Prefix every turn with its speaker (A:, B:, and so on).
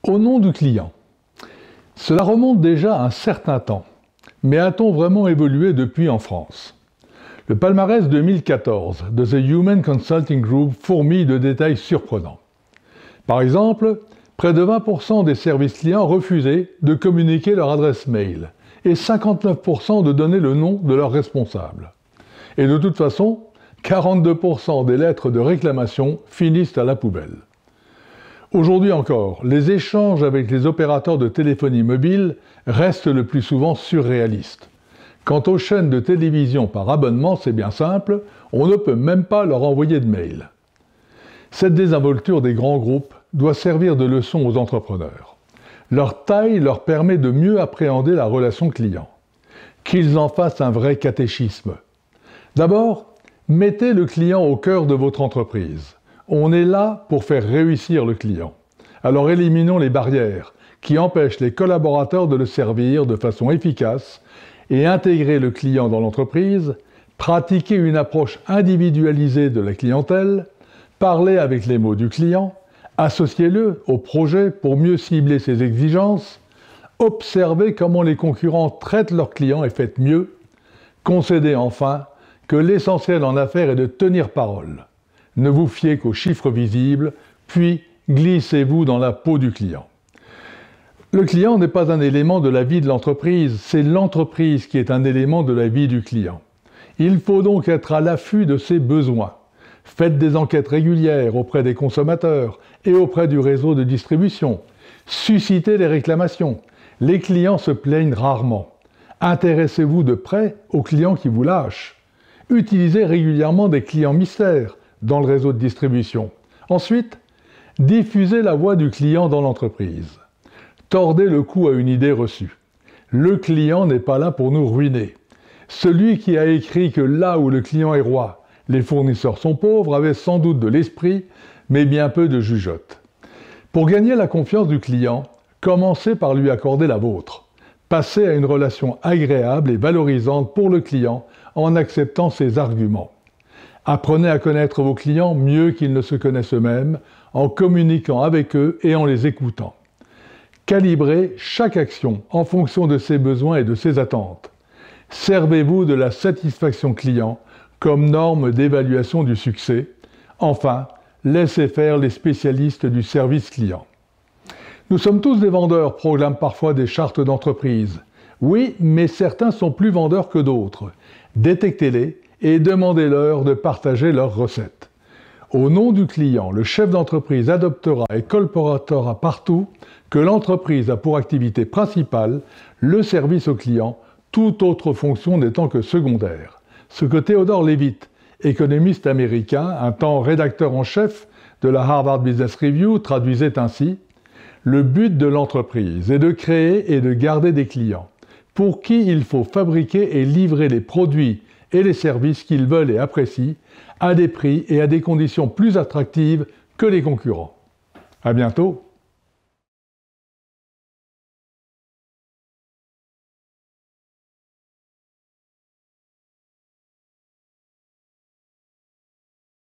A: Au nom du client. Cela remonte déjà à un certain temps, mais a-t-on vraiment évolué depuis en France? Le palmarès 2014 de The Human Consulting Group fourmille de détails surprenants. Par exemple, près de 20% des services clients refusaient de communiquer leur adresse mail et 59% de donner le nom de leur responsable. Et de toute façon, 42% des lettres de réclamation finissent à la poubelle. Aujourd'hui encore, les échanges avec les opérateurs de téléphonie mobile restent le plus souvent surréalistes. Quant aux chaînes de télévision par abonnement, c'est bien simple, on ne peut même pas leur envoyer de mail. Cette désinvolture des grands groupes doit servir de leçon aux entrepreneurs. Leur taille leur permet de mieux appréhender la relation client. Qu'ils en fassent un vrai catéchisme. D'abord, mettez le client au cœur de votre entreprise. On est là pour faire réussir le client. Alors éliminons les barrières qui empêchent les collaborateurs de le servir de façon efficace et intégrer le client dans l'entreprise, pratiquer une approche individualisée de la clientèle, parler avec les mots du client, associez-le au projet pour mieux cibler ses exigences, observez comment les concurrents traitent leurs clients et faites mieux, concédez enfin que l'essentiel en affaires est de tenir parole. Ne vous fiez qu'aux chiffres visibles, puis glissez-vous dans la peau du client. Le client n'est pas un élément de la vie de l'entreprise, c'est l'entreprise qui est un élément de la vie du client. Il faut donc être à l'affût de ses besoins. Faites des enquêtes régulières auprès des consommateurs et auprès du réseau de distribution. Suscitez les réclamations. Les clients se plaignent rarement. Intéressez-vous de près aux clients qui vous lâchent. Utilisez régulièrement des clients mystères dans le réseau de distribution. Ensuite, diffusez la voix du client dans l'entreprise. Tordez le cou à une idée reçue. Le client n'est pas là pour nous ruiner. Celui qui a écrit que là où le client est roi, les fournisseurs sont pauvres avait sans doute de l'esprit, mais bien peu de jugeote. Pour gagner la confiance du client, commencez par lui accorder la vôtre. Passez à une relation agréable et valorisante pour le client en acceptant ses arguments. Apprenez à connaître vos clients mieux qu'ils ne se connaissent eux-mêmes, en communiquant avec eux et en les écoutant. Calibrez chaque action en fonction de ses besoins et de ses attentes. Servez-vous de la satisfaction client comme norme d'évaluation du succès. Enfin, laissez faire les spécialistes du service client. Nous sommes tous des vendeurs, proclament parfois des chartes d'entreprise. Oui, mais certains sont plus vendeurs que d'autres. Détectez-les et demandez-leur de partager leurs recettes. Au nom du client, le chef d'entreprise adoptera et colportera partout que l'entreprise a pour activité principale le service au client, toute autre fonction n'étant que secondaire. Ce que Theodore Levitt, économiste américain, un temps rédacteur en chef de la Harvard Business Review, traduisait ainsi « Le but de l'entreprise est de créer et de garder des clients, pour qui il faut fabriquer et livrer les produits et les services qu'ils veulent et apprécient, à des prix et à des conditions plus attractives que les concurrents. À bientôt!